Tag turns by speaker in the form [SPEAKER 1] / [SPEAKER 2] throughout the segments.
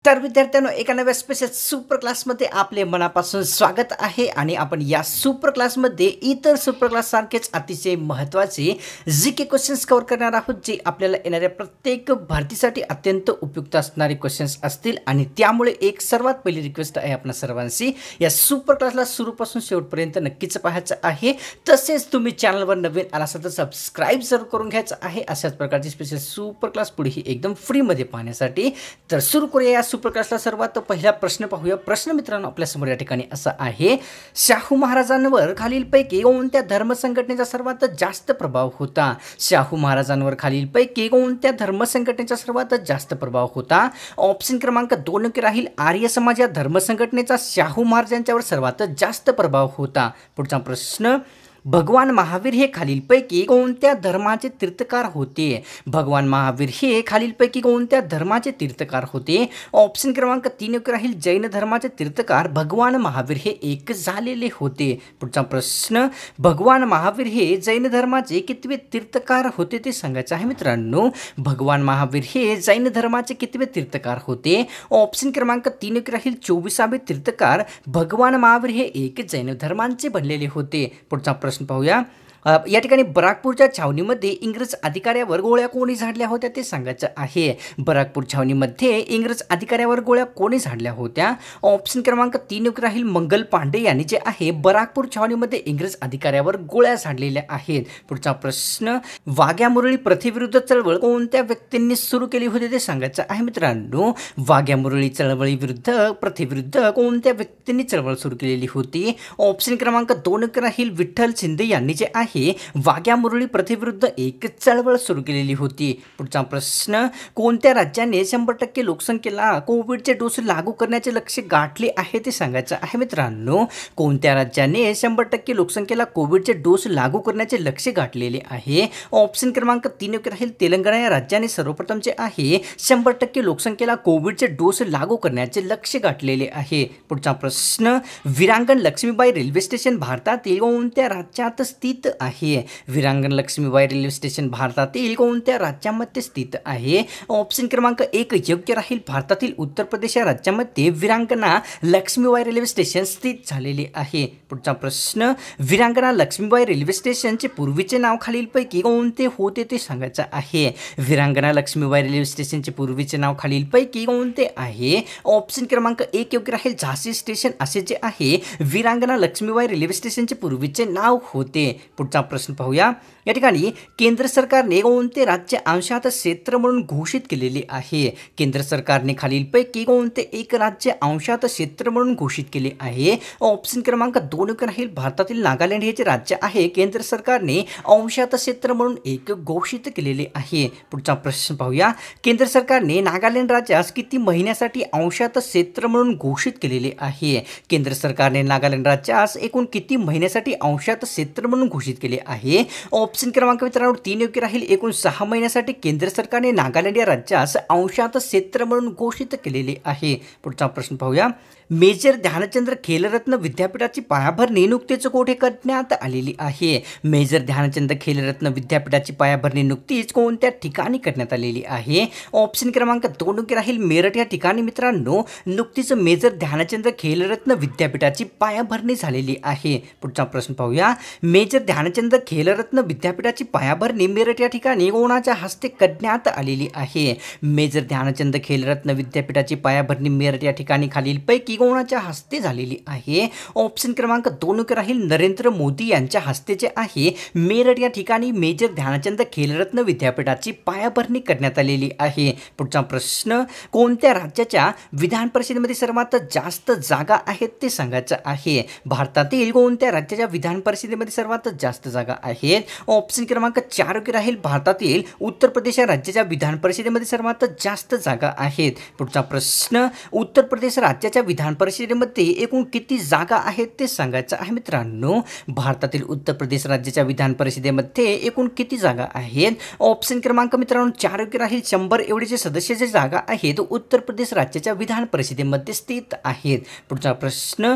[SPEAKER 1] तर विद्यार्थ्यांनो एका नव्या स्पेशल सुपर क्लासमध्ये आपले मनापासून स्वागत आहे आणि आपण या सुपर क्लासमध्ये इतर सुपर क्लास सारखेच अतिशय महत्त्वाचे जीके क्वेश्चन्स कव्हर करणार आहोत, जे आपल्याला येणाऱ्या प्रत्येक भरतीसाठी अत्यंत उपयुक्त असणारे क्वेश्चन्स असतील। आणि त्यामुळे एक सर्वात पहिली रिक्वेस्ट आहे आपल्या सर्वांची, या सुपर क्लासला सुरूपासून शेवटपर्यंत नक्कीच पाहायचं आहे। तसेच तुम्ही चॅनलवर नवीन आला असाल तर सबस्क्राइब जरूर करून घ्यायचं आहे अशाच प्रकारची स्पेशल सुपर क्लास पुढेही एकदम फ्रीमध्ये पाहण्यासाठी। तर सुरू करूया सुपर क्लासला। सर्वात पहिला प्रश्न पाहूया। प्रश्न मित्रांनो आपल्या समोर या ठिकाणी असा आहे, शाहू महाराजांवर खालीलपैकी कोणत्या धर्म संघटनेचा सर्वात जास्त प्रभाव होता? शाहू महाराजांवर खालीलपैकी कोणत्या धर्म संघटनेचा सर्वात जास्त प्रभाव होता? ऑप्शन क्रमांक 2 राहील आर्य समाज या धर्म संघटनेचा शाहू महाराजांच्यावर सर्वात जास्त प्रभाव होता। पुढचा प्रश्न, भगवान महावीर हे खालीलपैकी कोणत्या धर्माचे तीर्थकार होते? भगवान महावीर हे खालीलपैकी कोणत्या धर्माचे तीर्थकार होते? ऑप्शन क्रमांक 3 राहील जैन धर्माचे तीर्थकार भगवान महावीर हे एक झालेले होते। पुढचा प्रश्न, भगवान महावीर हे जैन धर्माचे कितवे तीर्थकार होते ते सांगायचं आहे मित्रांनो। भगवान महावीर हे जैन धर्माचे कितवे तीर्थकार होते? ऑप्शन क्रमांक 3 राहील 24वे तीर्थकार भगवान महावीर हे एक जैन धर्मांचे बनलेले होते। पुढचा प्रश्न पाहूया। या ठिकाणी बराकपूरच्या छावणीमध्ये इंग्रज अधिकाऱ्यावर गोळ्या कोणी झाडल्या होत्या ते सांगायचं आहे। बराकपूर छावणीमध्ये इंग्रज अधिकाऱ्यावर गोळ्या कोणी झाडल्या होत्या? ऑप्शन क्रमांक 3 राहील मंगल पांडे यांनी जे आहे बराकपूर छावणीमध्ये इंग्रज अधिकाऱ्यावर गोळ्या झाडलेल्या आहेत। पुढचा प्रश्न, वाघ्या मुरळी प्रथेविरुद्ध चळवळ कोणत्या व्यक्तींनी सुरू केली होती ते सांगायचं आहे मित्रांनो। वाघ्या मुरळी चळवळी विरुद्ध प्रथेविरुद्ध कोणत्या व्यक्तींनी चळवळ सुरू केलेली होती? ऑप्शन क्रमांक 2 राहील विठ्ठल शिंदे यांनी जे आहे वाघ्या मुरळी प्रथेविरुद्ध एक चळवळ सुरू केलेली होती। पुढचा प्रश्न, कोणत्या राज्याने 100% लोकसंख्येला कोविडचे डोस लागू करण्याचे लक्ष्य गाठले आहे ते सांगायचं आहे मित्रांनो। कोणत्या राज्याने 100% लोकसंख्येला कोविडचे डोस लागू करण्याचे लक्ष्य गाठलेले आहे? ऑप्शन क्रमांक 3 राहील तेलंगणा या राज्याने सर्वप्रथम जे आहे 100% लोकसंख्येला कोविडचे डोस लागू करण्याचे लक्ष्य गाठलेले आहे। पुढचा प्रश्न, वीरांगण लक्ष्मीबाई रेल्वे स्टेशन भारतातील कोणत्या राज्यात स्थित आहे? वीरांगण लक्ष्मीबाई रेल्वे स्टेशन भारतातील कोणत्या राज्यामध्ये स्थित आहे? ऑप्शन क्रमांक 1 योग्य राहील, भारतातील उत्तर प्रदेश या राज्यामध्ये वीरांगणा लक्ष्मीबाई रेल्वे स्टेशन स्थित झालेले आहे। पुढचा प्रश्न, वीरांगणा लक्ष्मीबाई रेल्वे स्टेशनचे पूर्वीचे नाव खालीलपैकी कोणते होते ते सांगायचं आहे। वीरांगणा लक्ष्मीबाई रेल्वे स्टेशनचे पूर्वीचे नाव खालीलपैकी कोणते आहे? ऑप्शन क्रमांक 1 योग्य राहील, झाशी स्टेशन असे जे आहे वीरांगणा लक्ष्मीबाई रेल्वे स्टेशनचे पूर्वीचे नाव होते। पुढचा प्रश्न पाहूया। या ठिकाणी केंद्र सरकारने कोणते राज्य अंशतः क्षेत्र म्हणून घोषित केलेले आहे? केंद्र सरकारने खालीलपैकी कोणते एक राज्य अंशतः क्षेत्र म्हणून घोषित केले आहे? ऑप्शन क्रमांक 2 राहील, भारतातील नागालँड हे जे राज्य आहे केंद्र सरकारने अंशतः क्षेत्र म्हणून एक घोषित केलेले आहे। पुढचा प्रश्न पाहूया। केंद्र सरकारने नागालँड राज्यास किती महिन्यासाठी अंशतः क्षेत्र म्हणून घोषित केलेले आहे? केंद्र सरकारने नागालँड राज्यास एकूण किती महिन्यासाठी अंशतः क्षेत्र म्हणून घोषित केले आहे? ऑप्शन क्रमांक मित्रांनो 3 योग्य राहील, एकूण 6 महिन्यासाठी केंद्र सरकारने नागालँड या राज्यास अंशतः क्षेत्र म्हणून घोषित केलेले आहे। पुढचा प्रश्न पाहूया। मेजर ध्यानचंद खेलरत्न विद्यापीठाची पायाभरणी नुकतीच कोठे करण्यात आलेली आहे? मेजर ध्यानचंद खेलरत्न विद्यापीठाची पायाभरणी नुकतीच कोणत्या ठिकाणी करण्यात आलेली आहे? ऑप्शन क्रमांक 2 राहील, मेरठ या ठिकाणी मित्रांनो नुकतीच मेजर ध्यानचंद खेलरत्न विद्यापीठाची पायाभरणी झालेली आहे। पुढचा प्रश्न पाहूया। मेजर ध्यानचंद खेलरत्न विद्यापीठाची पायाभरणी मेरठ या ठिकाणी कोणाच्या हस्ते करण्यात आलेली आहे? मेजर ध्यानचंद खेलरत्न विद्यापीठाची पायाभरणी मेरठ या ठिकाणी खालीलपैकी कोणाच्या हस्ते झालेली आहे? ऑप्शन क्रमांक 2 राहील, नरेंद्र मोदी यांच्या हस्ते जे आहे मेरठ या ठिकाणी मेजर ध्यानचंद खेलरत्न विद्यापीठाची पायाभरणी करण्यात आलेली आहे। पुढचा प्रश्न, कोणत्या राज्याच्या विधान परिषदेमध्ये सर्वात जास्त जागा आहेत ते सांगायचं आहे? भारतातील कोणत्या राज्याच्या विधान परिषदेमध्ये सर्वात जास्त जागा आहेत? ऑप्शन क्रमांक 4 राहील, भारतातील उत्तर प्रदेश या राज्याच्या विधान परिषदेमध्ये सर्वात जास्त जागा आहेत। पुढचा प्रश्न, उत्तर प्रदेश राज्याच्या विधान परिषदेमध्ये एकूण किती जागा आहेत ते सांगायचं आहे मित्रांनो। भारतातील उत्तर प्रदेश राज्याच्या विधान परिषदेमध्ये एकूण किती जागा आहेत? ऑप्शन क्रमांक मित्रांनो 4 योग्य राहील, 100 एवढे जे सदस्य जे जागा आहेत उत्तर प्रदेश राज्याच्या विधान परिषदेमध्ये स्थित आहेत। पुढचा प्रश्न,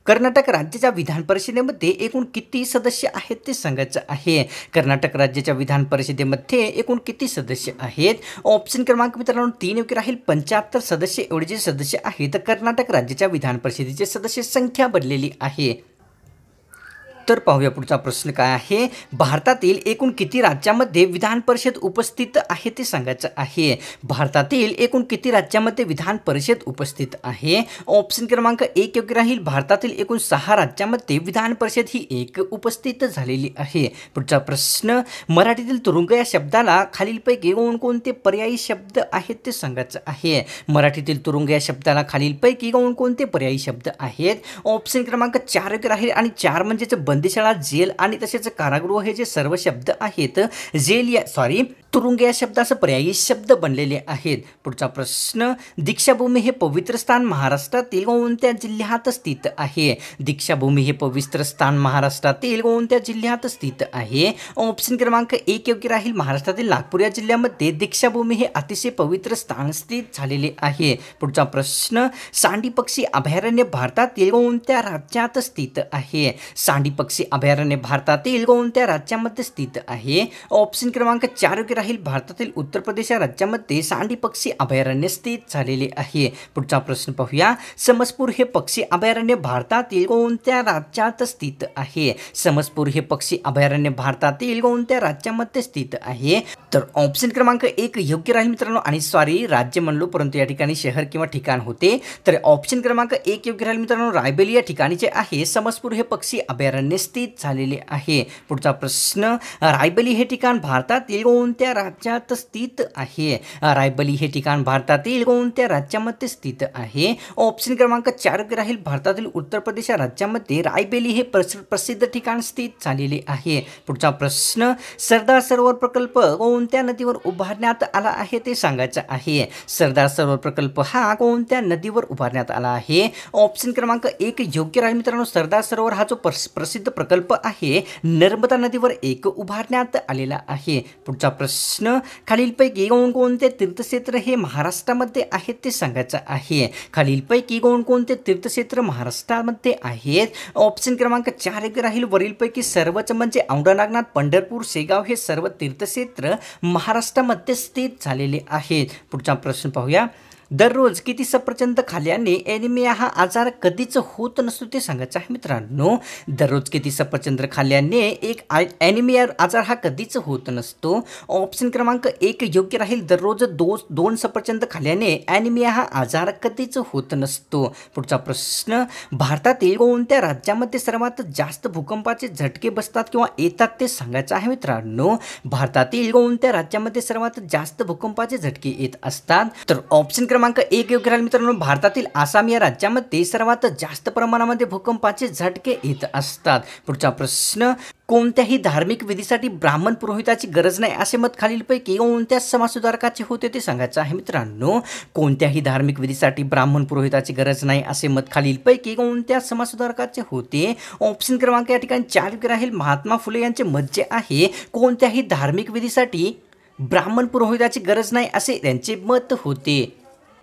[SPEAKER 1] कर्नाटक राज्याच्या विधान परिषदेमध्ये एकूण किती सदस्य आहेत ते सांगायचं आहे. कर्नाटक राज्याच्या विधान परिषदेमध्ये एकूण किती सदस्य आहेत? ऑप्शन क्रमांक मित्रांनो 3 योग्य राहील. 75 सदस्य एवढे जे सदस्य आहेत कर्नाटक राज्याच्या विधान परिषदेचे सदस्य संख्या बनलेली आहे. तर पाहूया पुढचा प्रश्न काय आहे. भारतातील एकूण किती राज्यामध्ये विधान परिषद उपस्थित आहे ते सांगायचं आहे. भारतातील एकूण किती राज्यामध्ये विधान परिषद उपस्थित आहे? ऑप्शन क्रमांक 1 योग्य राहील. भारतातील एकूण 6 राज्यामध्ये विधान परिषद ही एक उपस्थित झालेली आहे. पुढचा प्रश्न, मराठीतील तुरुंग या शब्दाला खालीलपैकी कोणकोणते पर्यायी शब्द आहेत ते सांगायचं आहे. मराठीतील तुरुंग या शब्दाला खालीलपैकी कोणकोणते पर्यायी शब्द आहेत? ऑप्शन क्रमांक 4 योग्य राहील आणि 4 म्हणजेच बंदिशाळा, जेल आणि तसेच कारागृह हे जे सर्व शब्द आहेत तुरुंग या शब्दाचे पर्यायी शब्द बनलेले आहेत. पुढचा प्रश्न, दीक्षाभूमी हे पवित्र स्थान महाराष्ट्रातील कोणत्या जिल्ह्यात स्थित आहे? दीक्षाभूमी हे पवित्र स्थान महाराष्ट्रातील कोणत्या जिल्ह्यात स्थित आहे? ऑप्शन क्रमांक 1 योग्य राहील. महाराष्ट्रातील नागपूर या जिल्ह्यामध्ये दीक्षाभूमी हे अतिशय पवित्र स्थान स्थित झालेले आहे. पुढचा प्रश्न, सांडी पक्षी अभयारण्य भारतातील कोणत्या राज्यात स्थित आहे? सांडी पक्षी अभयारण्य भारतातील कोणत्या राज्यामध्ये स्थित आहे? ऑप्शन क्रमांक 4 योग्य राहील. भारतातील उत्तर प्रदेश या राज्यामध्ये सांडी पक्षी अभयारण्य स्थित झालेले आहे. पुढचा प्रश्न पाहूया. समसपूर हे पक्षी अभयारण्य भारतातील कोणत्या राज्यात स्थित आहे? समसपूर हे पक्षी अभयारण्य भारतातील कोणत्या राज्यामध्ये स्थित आहे? तर ऑप्शन क्रमांक 1 योग्य राहील मित्रांनो. आणि राज्य म्हणलो परंतु या ठिकाणी शहर किंवा ठिकाण होते. तर ऑप्शन क्रमांक 1 योग्य राहील मित्रांनो. रायबेली या ठिकाणी जे आहे समसपूर हे पक्षी अभयारण्य स्थित झालेले आहे. पुढचा प्रश्न, रायबेली हे ठिकाण भारतातील कोणत्या राज्यात स्थित आहे? रायबेली हे ठिकाण भारतातील कोणत्या राज्यामध्ये स्थित आहे? ऑप्शन क्रमांक 4 राहील. भारतातील उत्तर प्रदेश या राज्यामध्ये रायबेली हे प्रसिद्ध ठिकाण स्थित झालेले आहे. पुढचा प्रश्न, सरदार सरोवर प्रकल्प कोणत्या नदीवर उभारण्यात आला आहे ते सांगायचं आहे. सरदार सरोवर प्रकल्प हा कोणत्या नदीवर उभारण्यात आला आहे? ऑप्शन क्रमांक 1 योग्य राहील मित्रांनो. सरदार सरोवर हा जो प्रसिद्ध प्रकल्प आहे नर्मदा नदीवर उभारण्यात आलेला आहे. पुढचा प्रश्न, खालीलपैकी कोणकोणते तीर्थक्षेत्र हे महाराष्ट्रामध्ये आहेत ते सांगायचं आहे. खालीलपैकी कोणकोणते तीर्थक्षेत्र महाराष्ट्रामध्ये आहेत? ऑप्शन क्रमांक 4 योग्य राहील. वरीलपैकी सर्वच म्हणजे औंढा नागनाथ, पंढरपूर, शेगाव हे सर्व तीर्थक्षेत्र महाराष्ट्रामध्ये स्थित झालेले आहेत. पुढचा प्रश्न पाहूया. दररोज किती सफरचंद खाल्ल्याने ॲनिमिया हा आजार कधीच होत नसतो ते सांगायचं आहे मित्रांनो. दररोज किती सफरचंद खाल्ल्याने एक ॲनिमिया आजार हा कधीच होत नसतो. ऑप्शन क्रमांक 1 योग्य राहील. दररोज 2 सफरचंद खाल्ल्याने ॲनिमिया हा आजार कधीच होत नसतो. पुढचा प्रश्न, भारतातील कोणत्या राज्यामध्ये सर्वात जास्त भूकंपाचे झटके बसतात किंवा येतात ते सांगायचं आहे मित्रांनो. भारतातील कोणत्या राज्यामध्ये सर्वात जास्त भूकंपाचे झटके येत असतात? तर ऑप्शन क्रमांक 1 योग्य राहील मित्रांनो. भारतातील आसाम या राज्यामध्ये सर्वात जास्त प्रमाणामध्ये भूकंपाचे झटके येत असतात. पुढचा प्रश्न, कोणत्याही धार्मिक विधीसाठी ब्राह्मण पुरोहिताची गरज नाही असे मत खालीलपैकी कोणत्या समाजसुधारकाचे होते ते सांगायचं आहे मित्रांनो. कोणत्याही धार्मिक विधीसाठी ब्राह्मण पुरोहिताची गरज नाही असे मत खालीलपैकी कोणत्या समाजसुधारकाचे होते? ऑप्शन क्रमांक या ठिकाणी 4 योग्य राहील. महात्मा फुले यांचे मत जे आहे कोणत्याही धार्मिक विधीसाठी ब्राह्मण पुरोहिताची गरज नाही असे त्यांचे मत होते.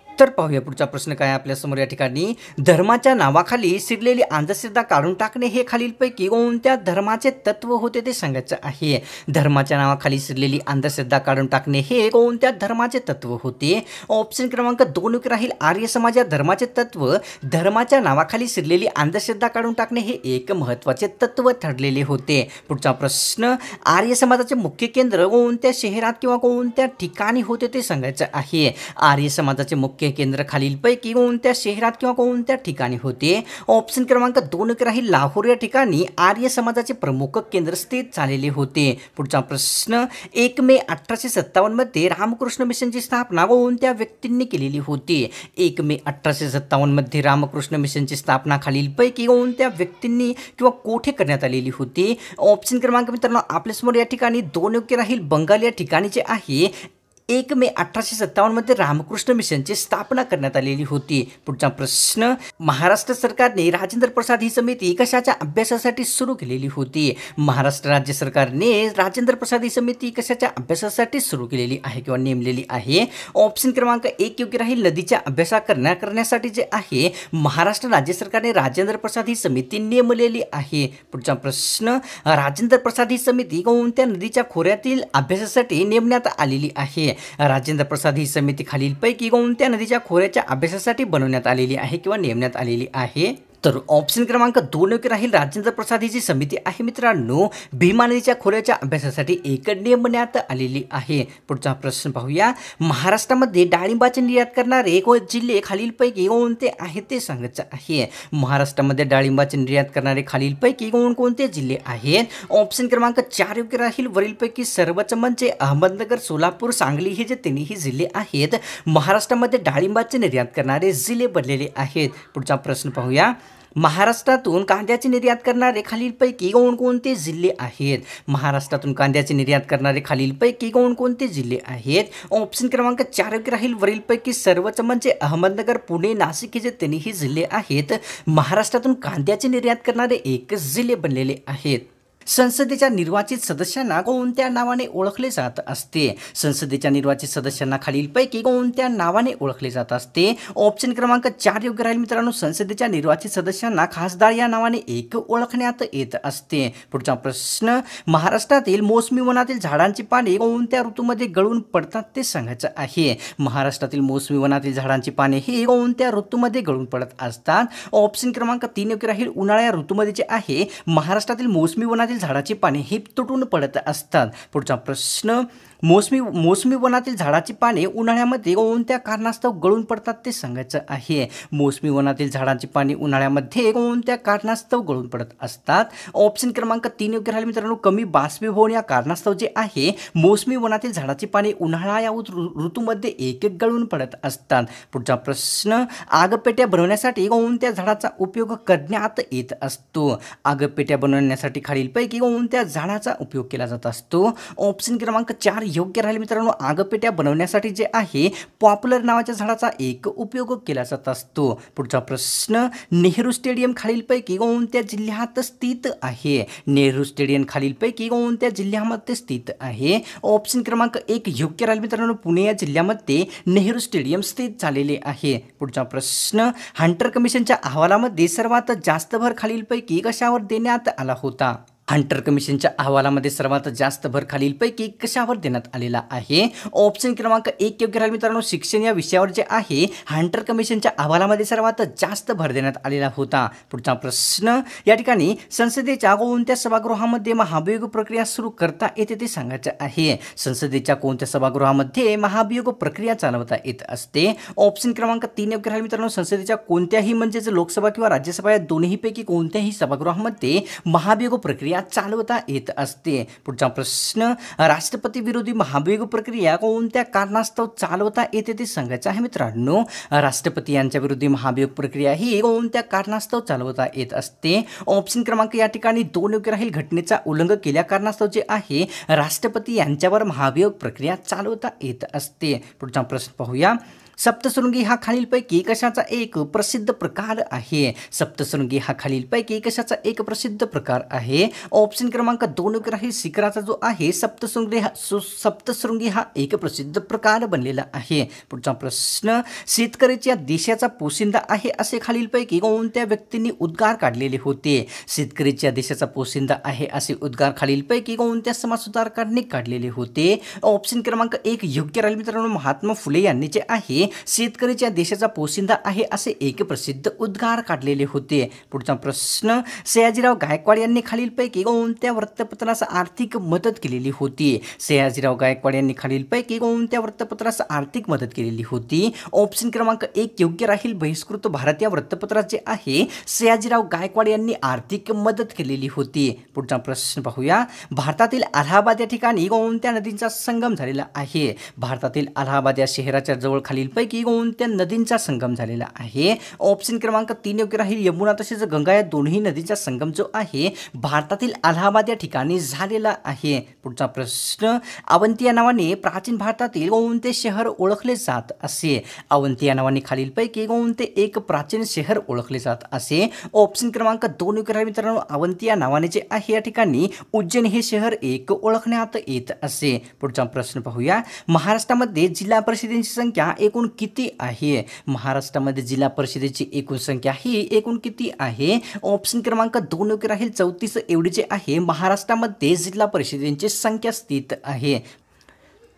[SPEAKER 1] तर पाहूया पुढचा प्रश्न काय आपल्यासमोर या ठिकाणी. धर्माच्या नावाखाली शिरलेली अंधश्रद्धा काढून टाकणे हे खालीलपैकी कोणत्या धर्माचे तत्व होते ते सांगायचं आहे. धर्माच्या नावाखाली शिरलेली अंधश्रद्धा काढून टाकणे हे कोणत्या धर्माचे तत्व होते? ऑप्शन क्रमांक 2 राहील. आर्य समाज या धर्माचे तत्व धर्माच्या नावाखाली शिरलेली अंधश्रद्धा काढून टाकणे हे एक महत्त्वाचे तत्व ठरलेले होते. पुढचा प्रश्न, आर्य समाजाचे मुख्य केंद्र कोणत्या शहरात किंवा कोणत्या ठिकाणी होते ते सांगायचं आहे. आर्य समाजाचे मुख्य केंद्र खालीलपैकी कोणत्या शहरात किंवा कोणत्या ठिकाणी होते? ऑप्शन क्रमांक 2 राहील. लाहोर या ठिकाणी आर्य समाजाचे प्रमुख केंद्र स्थित झालेले होते. पुढचा प्रश्न, 1 मे 1857 मध्ये रामकृष्ण मिशनची स्थापना कोणत्या व्यक्तींनी केलेली होती? 1 मे 1857 मध्ये रामकृष्ण मिशनची स्थापना खालीलपैकी कोणत्या व्यक्तींनी किंवा कोठे करण्यात आलेली होती? ऑप्शन क्रमांक मित्रांनो आपल्यासमोर या ठिकाणी 2 योग्य राहील. बंगाल या ठिकाणी जे आहे 1 मे 1857 मध्ये रामकृष्ण मिशनची स्थापना करण्यात आलेली होती. पुढचा प्रश्न, महाराष्ट्र सरकारने राजेंद्र प्रसाद ही समिती कशाच्या अभ्यासासाठी सुरू केलेली होती? महाराष्ट्र राज्य सरकारने राजेंद्र प्रसाद ही समिती कशाच्या अभ्यासासाठी सुरू केलेली आहे किंवा नेमलेली आहे? ऑप्शन क्रमांक 1 योग्य राहील. नदीच्या अभ्यास करण्यासाठी जे आहे महाराष्ट्र राज्य सरकारने राजेंद्र प्रसाद ही समिती नेमलेली आहे. पुढचा प्रश्न, राजेंद्र प्रसाद ही समिती कोणत्या नदीच्या खोऱ्यातील अभ्यासासाठी नेमण्यात आलेली आहे? राजेंद्र प्रसाद ही समिती खालीलपैकी कोणत्या नदीच्या खोऱ्याच्या अभ्यासासाठी बनवण्यात आलेली आहे किंवा नेमण्यात आलेली आहे? तर ऑप्शन क्रमांक 2 योग्य राहील. राजेंद्र प्रसाद ही जी समिती आहे मित्रांनो, भीमा नदीच्या खोऱ्याच्या अभ्यासासाठी नेमण्यात आलेली आहे. पुढचा प्रश्न पाहूया. महाराष्ट्रामध्ये डाळिंबाचे निर्यात करणारे जिल्हे खालीलपैकी कोणते आहेत ते सांगायचं आहे. महाराष्ट्रामध्ये डाळिंबाचे निर्यात करणारे खालीलपैकी कोणकोणते जिल्हे आहेत? ऑप्शन क्रमांक 4 योग्य राहील. वरीलपैकी सर्वच म्हणजे अहमदनगर, सोलापूर, सांगली हे जे तिन्ही जिल्हे आहेत महाराष्ट्रामध्ये डाळिंबाचे निर्यात करणारे जिल्हे बनलेले आहेत. पुढचा प्रश्न पाहूया. महाराष्ट्रातून कांद्याची निर्यात करणारे खालीलपैकी कोणकोणते जिल्हे आहेत? महाराष्ट्रातून कांद्याची निर्यात करणारे खालीलपैकी कोणकोणते जिल्हे आहेत? ऑप्शन क्रमांक 4 योग्य राहील. वरीलपैकी सर्वच म्हणजे अहमदनगर, पुणे, नाशिक हे जे तिन्ही जिल्हे आहेत महाराष्ट्रातून कांद्याची निर्यात करणारे जिल्हे बनलेले आहेत. संसदेच्या निर्वाचित सदस्यांना कोणत्या नावाने ओळखले जात असते? संसदेच्या निर्वाचित सदस्यांना खालीलपैकी कोणत्या नावाने ओळखले जात असते? ऑप्शन क्रमांक 4 योग्य राहील मित्रांनो. संसदेच्या निर्वाचित सदस्यांना खासदार या नावाने ओळखण्यात येत असते. पुढचा प्रश्न, महाराष्ट्रातील मोसमी वनातील झाडांची पाने कोणत्या ऋतूमध्ये गळून पडतात ते सांगायचं आहे. महाराष्ट्रातील मोसमी वनातील झाडांची पाने ही कोणत्या ऋतूमध्ये गळून पडत असतात? ऑप्शन क्रमांक 3 योग्य राहील. उन्हाळ्या ऋतूमध्ये जे आहे महाराष्ट्रातील मोसमी वनातील झाडाची पाने ही तुटून पडत असतात. पुढचा प्रश्न, मोसमी वनातील झाडाची पाने उन्हाळ्यामध्ये कोणत्या कारणास्तव गळून पडतात ते सांगायचं आहे. मोसमी वनातील झाडांची पाने उन्हाळ्यामध्ये कोणत्या कारणास्तव गळून पडत असतात? ऑप्शन क्रमांक 3 योग्य राहील मित्रांनो. कमी बाष्पीभवन या कारणास्तव जे आहे मोसमी वनातील झाडाची पाने उन्हाळा या ऋतूमध्ये गळून पडत असतात. पुढचा प्रश्न, आगपेट्या बनवण्यासाठी कोणत्या झाडाचा उपयोग करण्यात येत असतो? आगपेट्या बनवण्यासाठी खालीलपैकी कोणत्या झाडाचा उपयोग केला जात असतो? ऑप्शन क्रमांक 4 योग्य राहील मित्रांनो. आगपेट्या बनवण्यासाठी जे आहे पॉप्युलर नावाच्या झाडाचा उपयोग केला जात असतो. पुढचा प्रश्न, नेहरू स्टेडियम खालीलपैकी कोणत्या जिल्ह्यात स्थित आहे? नेहरू स्टेडियम खालीलपैकी कोणत्या जिल्ह्यामध्ये स्थित आहे? ऑप्शन क्रमांक 1 योग्य राहील मित्रांनो. पुणे या जिल्ह्यामध्ये नेहरू स्टेडियम स्थित झालेले आहे. पुढचा प्रश्न, हंटर कमिशनच्या अहवालामध्ये सर्वात जास्त भर खालीलपैकी कशावर देण्यात आला होता? हंटर कमिशनच्या अहवालामध्ये सर्वात जास्त भर खालीलपैकी कशावर देण्यात आलेला आहे? ऑप्शन क्रमांक 1 योग्य राहील मित्रांनो. शिक्षण या विषयावर जे आहे हंटर कमिशनच्या अहवालामध्ये सर्वात जास्त भर देण्यात आलेला होता. पुढचा प्रश्न, या ठिकाणी संसदेच्या कोणत्या सभागृहामध्ये महाभियोग प्रक्रिया सुरू करता येते ते सांगायचं आहे. संसदेच्या कोणत्या सभागृहामध्ये महाभियोग प्रक्रिया चालवता येत असते? ऑप्शन क्रमांक 3 योग्य राहील मित्रांनो. संसदेच्या कोणत्याही म्हणजेच लोकसभा किंवा राज्यसभा या दोन्हीपैकी कोणत्याही सभागृहामध्ये महाभियोग प्रक्रिया चालवता येत असते. पुढचा प्रश्न, राष्ट्रपती विरोधी महाभियोग प्रक्रिया कोणत्या कारणास्तव चालवता येते ते सांगायचं आहे मित्रांनो. राष्ट्रपती यांच्या विरोधी महाभियोग प्रक्रिया ही कोणत्या कारणास्तव चालवता येत असते? ऑप्शन क्रमांक या ठिकाणी 2 योग्य राहील. घटनेचा उल्लंघन केल्या कारणास्तव जे आहे राष्ट्रपती यांच्यावर महाभियोग प्रक्रिया चालवता येत असते. पुढचा प्रश्न पाहूया. सप्तशृंगी हा खालीलपैकी कशाचा एक प्रसिद्ध प्रकार आहे? सप्तशृंगी हा खालीलपैकी कशाचा एक प्रसिद्ध प्रकार आहे? ऑप्शन क्रमांक 2 योग्य राहील. शिखराचा जो आहे सप्तशृंगी हा एक प्रसिद्ध प्रकार बनलेला आहे. पुढचा प्रश्न, शेतकऱ्याच्या देशाचा पोशिंदा आहे असे खालीलपैकी कोणत्या व्यक्तींनी उद्गार काढलेले होते? शेतकऱ्याच्या देशाचा पोशिंदा आहे असे उद्गार खालीलपैकी कोणत्या समाजसुधारकांनी काढलेले होते? ऑप्शन क्रमांक 1 योग्य राहील मित्रांनो. महात्मा फुले यांनी जे आहे शेतकऱ्याच्या देशाचा पोशिंदा आहे असे एक प्रसिद्ध उद्गार काढलेले होते. पुढचा प्रश्न, सयाजीराव गायकवाड यांनी खालीलपैकी कोणत्या वृत्तपत्रास आर्थिक मदत केलेली होती? सयाजीराव गायकवाड यांनी खालीलपैकी कोणत्या वृत्तपत्रास आर्थिक मदत केलेली होती? ऑप्शन क्रमांक 1 योग्य राहील. बहिष्कृत भारत या वृत्तपत्रात जे आहे सयाजीराव गायकवाड यांनी आर्थिक मदत केलेली होती. पुढचा प्रश्न पाहूया. भारतातील अलाहाबाद या ठिकाणी कोणत्या नदींचा संगम झालेला आहे? भारतातील अलाहाबाद या शहराच्या जवळ खालील खालीलपैकी कोणत्या नदींचा संगम झालेला आहे? ऑप्शन क्रमांक 3 योग्य राहील, यमुना तसेच गंगा या दोन्ही नदींचा संगम जो आहे भारतातील अलाहाबाद या ठिकाणी झालेला आहे. पुढचा प्रश्न, अवंती या नावाने प्राचीन भारतातील कोणते शहर ओळखले जात असे? अवंती या नावाने खालीलपैकी कोणते एक प्राचीन शहर ओळखले जात असे? ऑप्शन क्रमांक 2 योग्य राहील मित्रांनो, अवंती या नावाने जे आहे या ठिकाणी उज्जैन हे शहर एक ओळखण्यात येत असे. पुढचा प्रश्न पाहूया, महाराष्ट्रामध्ये जिल्हा परिषदेची संख्या एकूण किती आहे? महाराष्ट्रामध्ये जिल्हा परिषदेची एकूण संख्या ही एकूण किती आहे? ऑप्शन क्रमांक 2 योग्य राहील, 34 एवढी जे आहे महाराष्ट्रामध्ये जिल्हा परिषदेची संख्या स्थित आहे.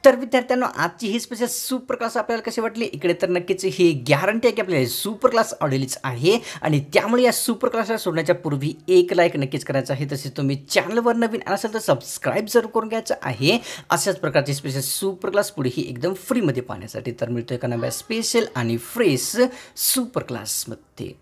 [SPEAKER 1] तर विद्यार्थ्यांनो, आजची ही स्पेशल सुपर क्लास आपल्याला कशी वाटली? इकडे तर नक्कीच ही गॅरंटी आहे की आपल्याला सुपर क्लास आवडेलच आहे आणि त्यामुळे या सुपर क्लासला सोडण्याच्या पूर्वी एक लाईक नक्कीच करायचं आहे. तसेच तुम्ही चॅनलवर नवीन असाल तर सबस्क्राईब जरूर करून घ्यायचं आहे. अशाच प्रकारची स्पेशल सुपर क्लास पुढेही एकदम फ्रीमध्ये पाहण्यासाठी. तर मिळतोय का नव्या स्पेशल आणि फ्रेश सुपर क्लासमध्ये.